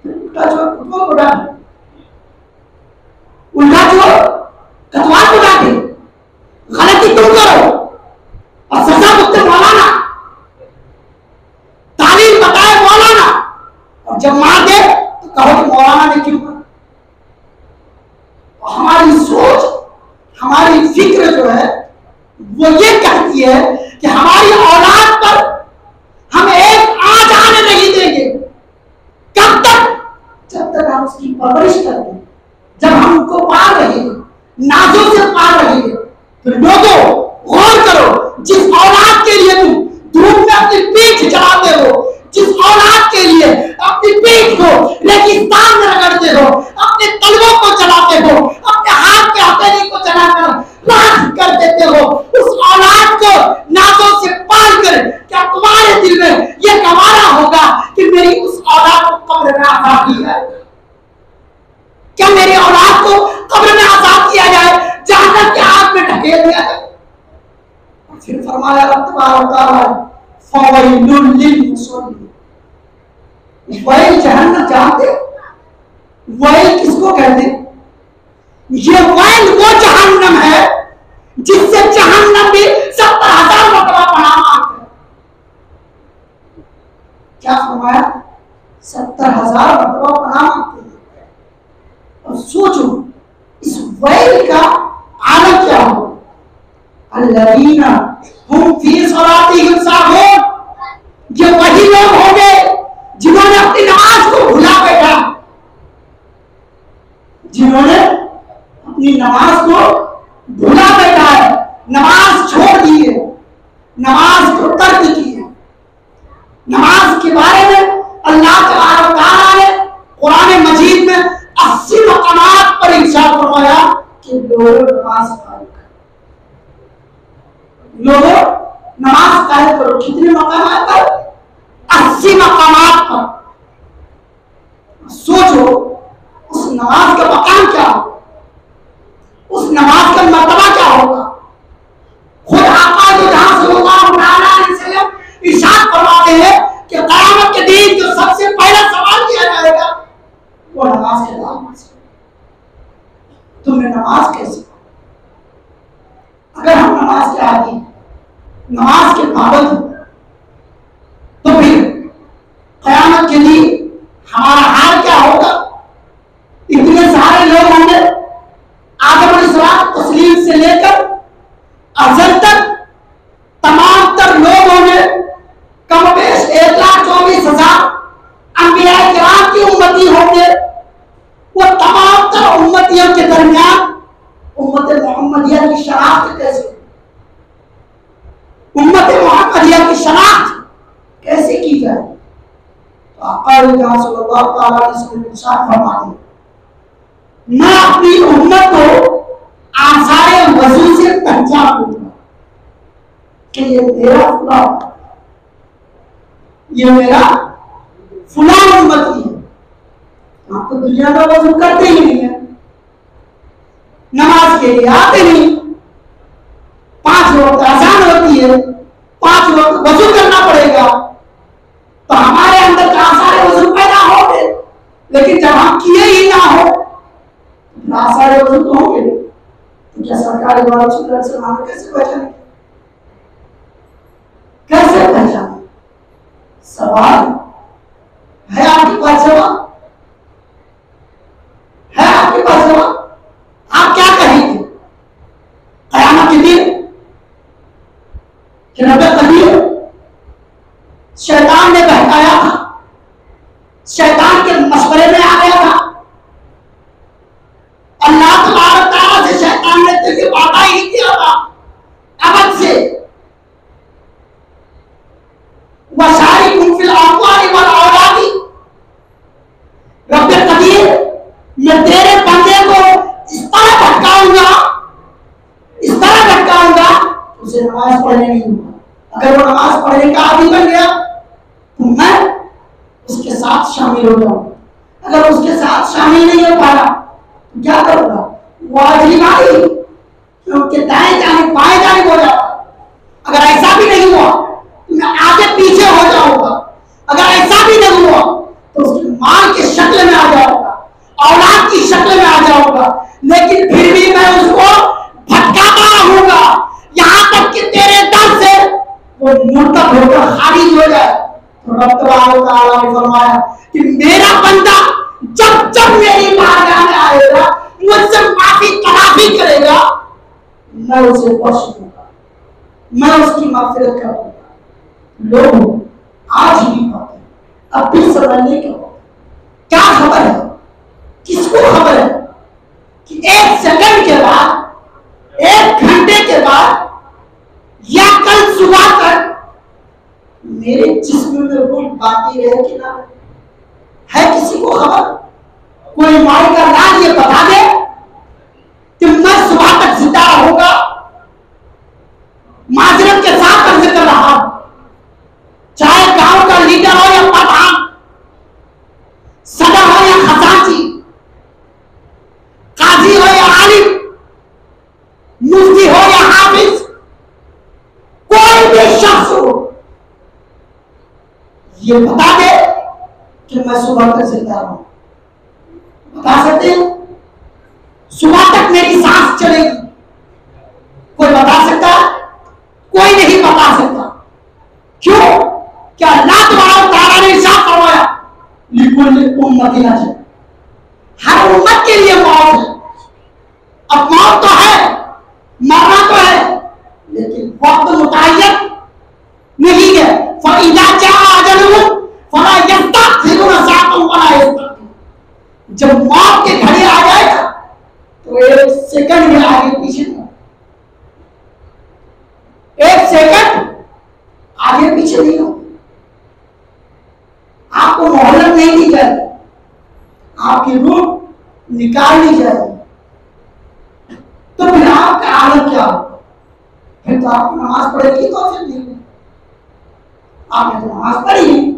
उल्टा जो फुटबॉल को डाले, उल्टा जो कतवाल को डाले, गलती तुम करो और सजा मुक्त मौलाना, तालीम बताए मौलाना, और जब मार दे तो कहो कि मौलाना ने क्यों कहा। हमारी सोच, हमारी फिक्र जो है वो ये कहती है कि हमारी औलाद पर हम एक आंच आने नहीं देंगे। कब तक? जब तक हम उसकी परवरिश करते हैं, जब हम उनको पाल रहे हैं, नाजों से पाल रहे हैं। तो लोगों गौर करो, जिस औलाद के लिए तुम धूप में अपनी पीठ जलाते हो, जिस औलाद के लिए अपनी पीठ को रेगिस्तान में रगड़ते हो, अपने तलवों को जलाते हो, अपने हाथ के हथेली को जलाकर राख कर देते हो, उस औलाद को नाजों से पाल कर क्या तुम्हारे दिल में यह गवारा होगा कि मेरी उस औलाद को कब्र में आजादी है? को कब्र में आजाद किया जाए, जहन्नम की आग में ढकेल दिया जाए। फिर फरमाया रब तबारक व तआला फवैलुल लिल मुसल्लीन, वैल जहन्नम जानते, वैल किसको कहते? ये वैल वो जहन्नम है जिससे जहन्नम भी 70,000 मरतबा पनाह मांगते हैं। क्या फरमाया? 70,000 मरतबा पनाह मांगते हैं। और सोचो इस वैल का आलम क्या हो। अल्लज़ीना हुम फी सलातिहिम साहून, ये वही लोग होंगे जिन्होंने अपनी नमाज को भुला बैठा, जिन्होंने अपनी नमाज को भुला बैठा है, नमाज छोड़ दी है, नमाज को तर्क की है। नमाज के बारे में अल्लाह तबारक व तआला ने कुरान मजीद में 80 मकामात पर इरशाद फरमाया कि लोगों नमाज कायम करो। कितने मकामात पर? 80 मकामात पर। सोचो उस नमाज का मकाम क्या होगा, उस नमाज का मर्तबा क्या होगा। खुद आका जो जहां सल्लल्लाहु अलैहि वसल्लम इरशाद फरमाते हैं कि क़यामत के दिन जो सबसे पहला सवाल किया जाएगा वो नमाज के बारे से, तुमने नमाज कैसे? अगर हम नमाज के आदी, नमाज के पाबंद, तो फिर क़यामत के दिन हमारा हाल क्या होगा। इतने सारे लोग होंगे, आदम अलैहिस्सलाम तस्लीम से लेकर अज़ल तक तमाम तर लोग होंगे, कम बेश 1,24,000 अंबिया किराम की उम्मती होंगे। वो तमाम तर उम्मतियों के दरमियान उम्मत मोहम्मदिया की शनाख्त कैसे, उम्मत मोहम्मदिया की शनाख्त कैसे की जाए। तो आका सल्लल्लाहु अलैहि वसल्लम इरशाद फरमाते, मैं अपनी उम्मत को आसारे वजू से पहचान लूंगा कि ये मेरा फुला, ये मेरा फुला उम्मती है। आप तो दुनिया में वजू करते ही नहीं है, नमाज के लिए आते नहीं, 5 वक्त आसान होती है, 5 वक्त वजू करना पड़ेगा, तो हमारे अंदर आसारे वजू पैदा होंगे। लेकिन जब हम किए ही ना हो, आसारे वजू तो होंगे, तो क्या सरकारी वालों से हमें कैसे पहचाने, कैसे पहचाने? सवाल है आपके पास जवाब? है आपके पास जवाब? आप क्या कहेंगे क़यामत के दिन कि रब्बे कदीर शैतान ने बहकाया था, शैतान के मशवरे में आ गया था, अल्लाह तबारक व तआला से शैतान ने तुझे वादा ही किया था अबद से, वशारिकुम फिल अमवाली वल औलादी, रब्बे कदीर मैं तेरे बंदे को इस तरह भटकाऊंगा, इस तरह भटकाऊंगा उसे नमाज पढ़ने नहीं दूंगा। अगर वो नमाज पढ़ने का आदी बन गया तो मैं उसके साथ शामिल हो जाऊंगा। अगर उसके साथ शामिल नहीं हो पाया तो क्या करूंगा? वाजिबाई क्योंकि दाएं जाने बाएं जाने हो जाऊंगा। अगर ऐसा भी नहीं हुआ तो मैं आगे पीछे हो जाऊंगा। अगर ऐसा भी नहीं हुआ तो उसके माल के शक्ल में आ जाऊंगा, औलाद की शक्ल में आ जाऊंगा, लेकिन फिर भी मैं उसको भटकाता रहूंगा यहां तक कि तेरे दर से वो मुर्तब होकर खारिज हो जाए। तो रब तबारक व तआला ने फरमाया कि मेरा बंदा जब जब मेरी बारगाह में आएगा, मुझसे माफी तलाफी करेगा, मैं उसे बख्श दूंगा, मैं उसकी मग़फ़िरत करूंगा। लोग आज भी पाते हैं, अब भी समझने के क्या खबर है, किसको खबर है कि 1 सेकंड के बाद, 1 घंटे के बाद या कल सुबह तक मेरे जिस्म में रूह बाकी रहे कि ना है? किसी को खबर? कोई माई का राज ये बता दे कि मैं सुबह तक जिंदा रहूंगा? माजरत के साथ अर्ज कर रहा हूं, चाहे गांव का लीडर हो या प्रधान, सदर हो या खजांची, ये बता दे कि मैं सुबह तक जिंदा हूं। बता सकते हैं? सुबह तक मेरी सांस चलेगी? कोई बता सकता? कोई नहीं बता सकता। क्यों? क्या अल्लाह तबारक व तआला ने इरशाद फरमाया, लिकुल्लि उम्मतिन अजल, हर उम्मत के लिए मौत है। अब मौत तो है, मरना तो है, लेकिन वक्त मुतय्यन नहीं है। फइज़ा जाअ अजलुहुम फला यस्तअखिरुन साअतन वला यस्तक़दिमून। जब मौत की घड़ी आ जाएगा तो एक सेकंड में आगे पीछे नहीं, एक सेकंड आगे पीछे नहीं हो। आपको मोहलत नहीं दी जाएगी, आपकी रूह निकाल ली जाएगी। तो फिर आपका हालत क्या हो? फिर तो आप नमाज पढ़ेगी तो फिर नहीं, आपने तो नमाज पढ़ी,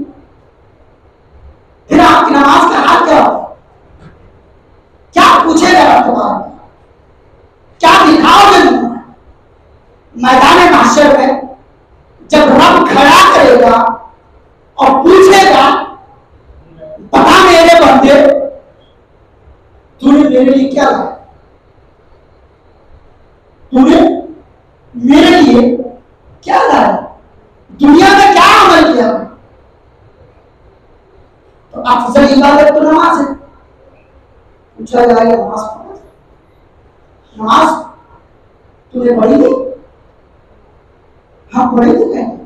फिर आपकी नमाज का हाल क्या होगा? क्या पूछेगा रब तुम्हारा? क्या दिखाओगे तुम मैदान महशर में? जब रब खड़ा करेगा और पूछेगा, बता मेरे बंदे तूने मेरे लिए क्या लाया, तूने मेरे लिए क्या लाया, दुनिया में क्या अमल किया? तो अफजल इबादत तो नमाज है। पूछा जाएगा नमाज पढ़ा, नमाज तूने पढ़ी थी? हम पढ़े थे? कहेंगे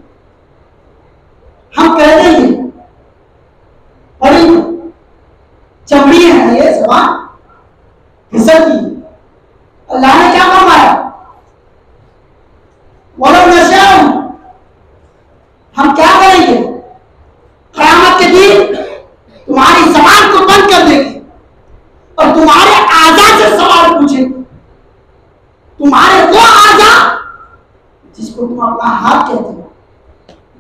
हम कह देंगे पढ़ी थी, चमड़ी है ये जबान फिसल की। अल्लाह ने क्या फरमाया? वलो नशाउ, हम क्या करेंगे क़यामत के दिन? तुम्हारी जबान को बंद कर देंगे और तुम्हारे आज़ा से सवाल पूछेंगे। तुम्हारे वो आज़ा जिसको तुम अपना हाथ कहते हो,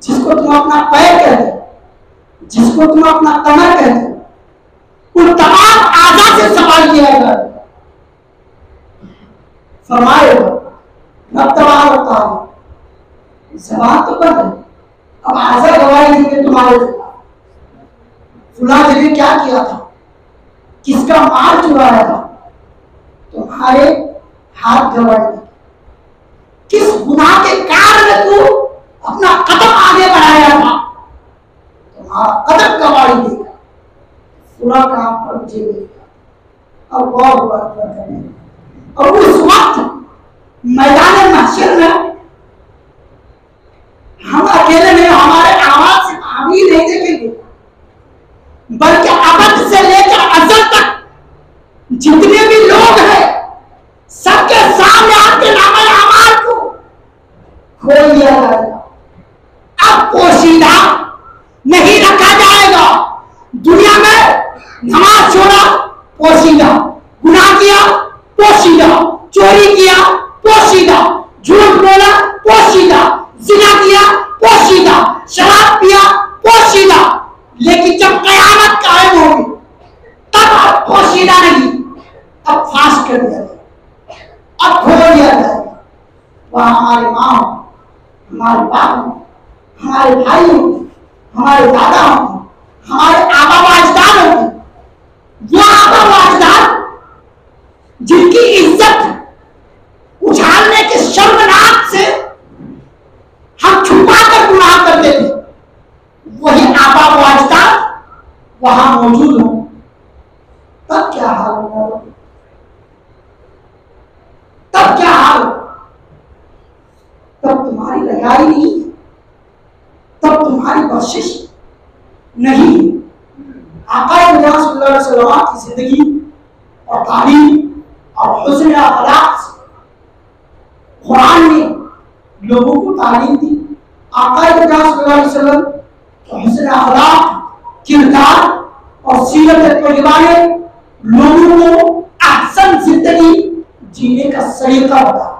जिसको तुम अपना पैर कहते हो, जिसको तुम अपना कमर कहते हो, उन तमाम आज़ा से सवाल किया जाएगा। फरमाएगा रब तबारक व तआला, ज़बान तो बंद है, अब आज़ा गवाही देंगे तुम्हारे खिलाफ। फुला जगह क्या किया था, किसका माल चुराया था, तुम्हारे हाथ गवाही देंगे। किस गुनाह के कारण तू अपना कदम आगे बढ़ाया था, तुम्हारा कदम गवाही देगा। फुला काम पर जेबेगा और बहुत करेंगे। और उस वक्त मैदान महशर में हम अकेले नहीं, हमारे आवाज से हम ही नहीं देखेंगे, बल्कि अबद से लेकर अजल तक जितने भी लोग हैं सबके सामने आपके नाम अमाल को खोल दिया जाएगा। अब पोशीदा नहीं रखा जाएगा। दुनिया में नमाज छोड़ा पोशीदा, गुनाह किया पोशीदा, चोरी किया पोशीदा, झूठ बोला पोशीदा, जिना किया पोशीदा, शराब पिया पोशीदा। लेकिन जब कयामत कायम होगी तब अब पोशीदा नहीं, अब फाश कर दिया जाएगा, अब खोल दिया जाएगा। वह हमारे माँ हो, हमारे बाप हो, हमारे भाई हो, हमारे दादा हो, हमारे आबा व अजदाद हो, वो आबा व अजदाद जिनकी इज्जत उछालने के शर्मनाक से हम छुपा कर गुनाह करते थे, वही आबा व अजदाद वहां मौजूद हो, तब क्या हाल होगा? तब क्या हाल? तब तुम्हारी लड़ाई नहीं, तब तुम्हारी बख्शिश नहीं। आका सल्लल्लाहु अलैहि वसल्लम की जिंदगी और तालीम और हुस्न अखलाक से कुरान ने लोगों को तालीम दी। आका सल्लल्लाहु अलैहि वसल्लम के हुस्न अखलाक, किरदार और सीरत तैयबा ने लोगों को अहसन जिंदगी जीने का सलीका बताया।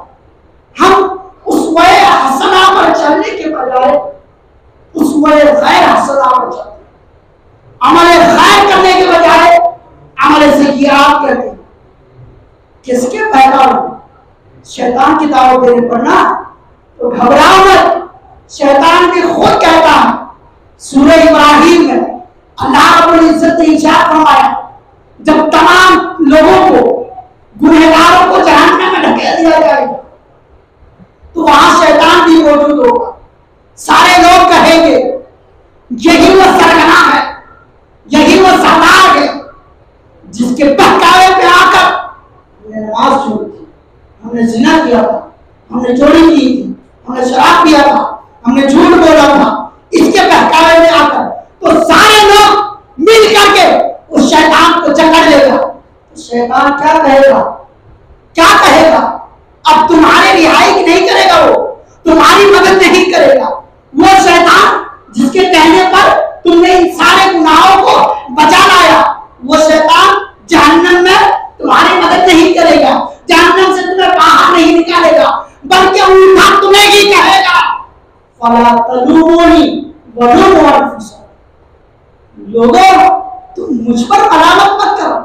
हम उसवे हसना पर चलने के बजाय उसवे गैर हसना पर चलते, अमल खैर करने के बजाय अमल सय्यात करते। किसके पैगाम? शैतान की दावत देने पर ना, तो घबराओ मत। शैतान भी खुद कहता है सूरह इब्राहिम में अल्लाह रब्बुल इज्जत ने इरशाद फरमाया, जब तमाम लोगों को, गुनहगारों को जहन्नम में ढकेल दिया जाएगा तो वहां शैतान भी मौजूद होगा। सारे लोग कहेंगे यही वो सरगना है, यही वो सरदार है जिसके बहकावे पे आकर हमने नमाज छोड़ दी, हमने जिना किया था, हमने चोरी की थी, हमने शराब पिया था, हमने झूठ बोला था, इसके बहकावे में आकर तो सारे लोग मिल करके उस शैतान को जकड़ लेगा। तो शैतान क्या कहेगा, क्या कहेगा? अब तुम्हारे रिहाई नहीं करेगा, वो तुम्हारी मदद नहीं करेगा। वो शैतान जिसके कहने पर तुमने इन सारे गुनाहों को बचा लाया, वो शैतान जहन्नम में तुम्हारी मदद नहीं करेगा, जहन्नम से तुम्हें बाहर नहीं निकालेगा, बल्कि उल्टा तुम्हें ही कहेगा, फला तलूमुनी वलूमू अनफुसकुम, लोगों तुम मुझ पर मलामत मत करो,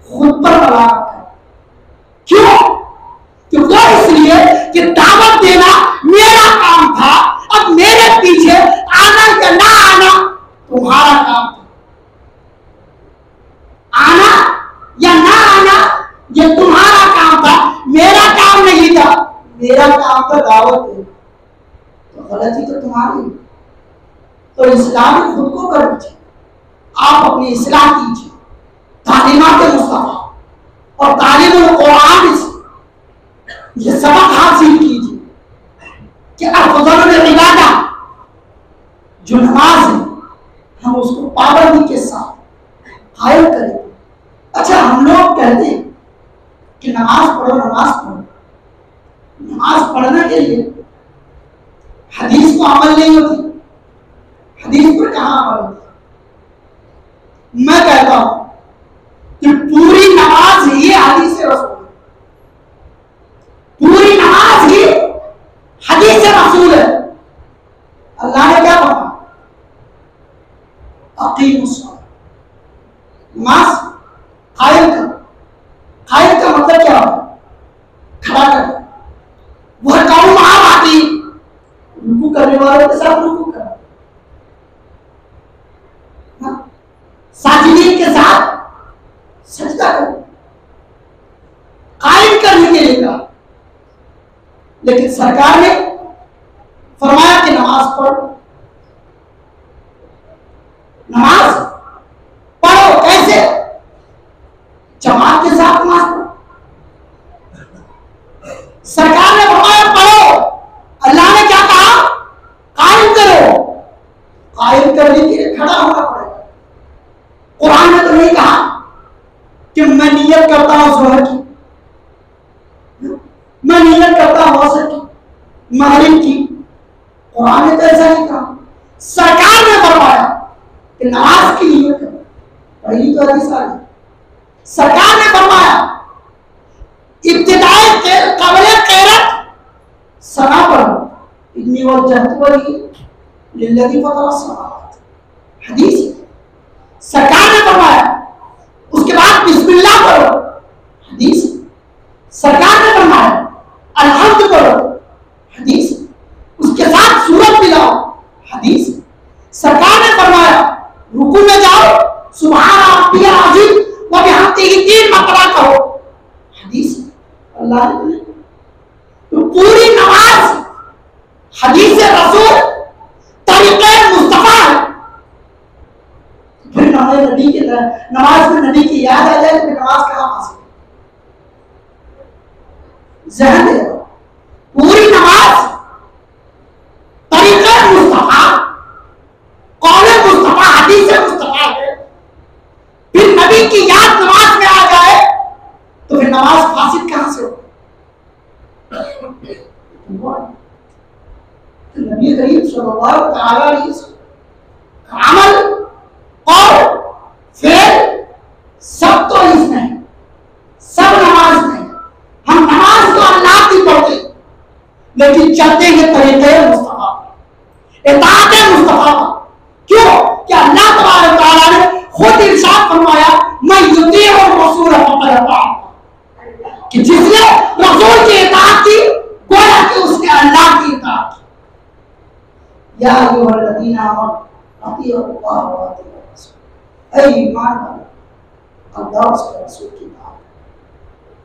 खुद पर मलामत करो। क्यों? क्योंकि इसलिए कि दावत देना मेरा काम था, अब मेरे पीछे आना या ना आना तुम्हारा काम था। आना या ना आना ये तुम्हारा काम था, मेरा काम नहीं था। मेरा काम था दावत देना, तो गलती तो तुम्हारी। तो इस्लाम खुद को कर दीजिए, आप अपनी इस्लाह कीजिए, तालीमात मुस्तफा और तालीमुल कुरान से ये सबक हासिल कीजिए कि अफज़लुल इबादा जो नमाज है हम उसको पाबंदी के साथ कायम करें। अच्छा, हम लोग कहते हैं कि नमाज पढ़ो, नमाज पढ़ो। नमाज पढ़ने के लिए हदीस को अमल नहीं होती, हदीस पर कहां अमल होता? मैं कहता हूं कि पूरी नमाज ही हदीस रसूल, पूरी नमाज ही हदीस रसूल है। अल्लाह ने क्या कहा? अकीमुस्सलाह, नमाज कायम कर। कायम का मतलब क्या होता है? खड़ा कर। वह कौम आती रुकू करने वालों के साथ रुकू कर, साजिदीन के साथ सजदा करो, कायम करने के लिए कहा। लेकिन सरकार ने फरमाया कि नमाज पढ़ो, नमाज पढ़ो। कैसे? जमात के साथ नमाज पढ़ो। सरकार ने फरमाया पढ़ो, अल्लाह ने क्या कहा? कायम करो। कायम करने के लिए खड़ा होना पड़ेगा। कुरान ने तो नहीं कहा कि मैं नियत करता हूं ज़ोहर की, मैं नियत करता हूं असर की, मगरिब की। कुरान ने तो ऐसा नहीं कहा। सरकार ने फरमाया कि नमाज की नियत करो। पहली तो हदीस आ गई। सरकार ने फरमाया इब्तिदाई के कबले क़िरात सना पढ़ो, इन्नी वजहतु वजही लिल्लज़ी फ़तरा समावात, हदीस। सरकार ने फरमाया उसके बाद बिस्मिल्लाह पढ़ो, हदीस। सरकार ने फरमाया अल्हम्दु पढ़ो, हदीस। उसके साथ सूरत मिलाओ, हदीस। सरकार ने फरमाया रुकू में जाओ, सुभान रब्बियल अज़ीम व बिहम्दिही 3 मरतबा कहो, हदीस। अल्लाह ने तो पूरी नमाज हदीस रसूल तरीक़े मुस्तफा है। फिर नबी की नमाज में नबी की याद आ जाए तो नमाज कहां हासिल? ज़हन में पूरी नमाज तरीक़े मुस्तफा, कौले मुस्तफा, हदीस मुस्तफा है। फिर नबी की याद नमाज में आ जाए तो फिर नमाज फासिद कहां से हो? तो नबी करीम सल्लल्लाहु अलैहि वसल्लम अमल और फिर सब तो इसमें है, सब नमाज में। हम नमाज तो अल्लाह की पढ़ते लेकिन चलते हैं तरीके मुस्तफा, इताअत मुस्तफा। क्यों? कि अल्लाह तबारक तआला ने खुद इरशाद फरमाया मैं युतीउ रसूल फक़द अताअ, कि जिसने रसूल की इताअत की गोया कि उसने अल्लाह की इताअत की। या अय्युहल्लज़ीना आमनू अती अल्लाह व अती रसूल। ऐ ईमान वालों, अल्लाह उसके रसूल की इताअत,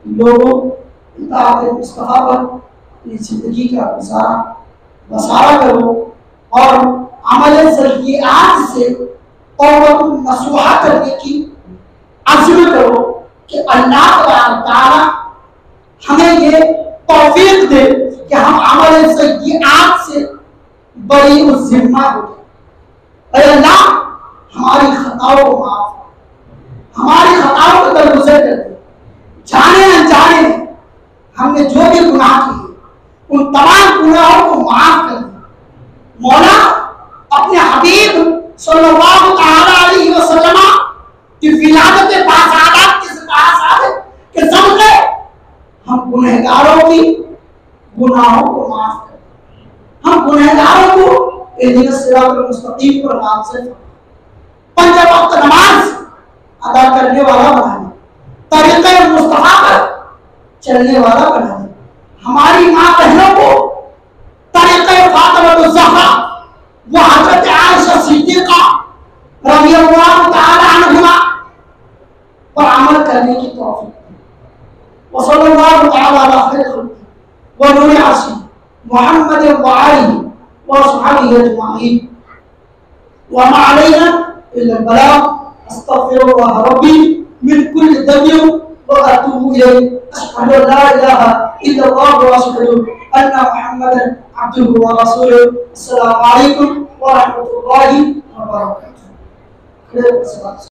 लोगों इताअत मुस्तफा पर अपनी जिंदगी का गुजारा बसारा करो और अमल ज़रियात से तौबतुन नसूहा करने की अज़्म करो कि अल्लाह ताला हमें ये तौफीक दे कि हम अमल ज़रियात से बड़ी जिम्मा हो जाए। अल्लाह हमारी खताओं को माफ, हमारी खताओं को दरगुजर कर दे। जाने अनजाने में हमने जो भी गुनाह किए उन तमाम गुनाहों को माफ कर दे। मौला अपने हबीब सल्लल्लाहु अलैहि वसल्लम की विलादत बासादात के साथ के ज़मने हम गुनहगारों की गुनाहों को माफ कर दे। हम गुनहगारों को इहदिना सिरातल मुस्तकीम पर नामज़द, पंज वक्त नमाज अदा करने वाला बना दे, तरीक़े मुस्तफा पर चलने वाला बना दे। हमारी माँ बहनों को तरीक़े फातिमा ज़हरा व हज़रत आयशा सिद्दीक़ा रज़ियल्लाहु तआला अन्हुमा पर अमल करने की तौफीक दे। व सल्लल्लाहु तआला अला खैर खल्क़ी व नूर आसिम मुहम्मद व आलिहि व अस्हाबिहि अजमाइन व मा अलैना इल्ला बलाग। अस्तग़फिरुल्लाह रब्बी मिन कुल्लि दम्बिन व अतूबु इलैहि। अशहदु अन ला इलाहा इल्लल्लाह व अशहदु अन्ना मुहम्मदन अब्दुहु व रसूलुहु। अस्सलामु अलैकुम व रहमतुल्लाहि व बरकातुहू।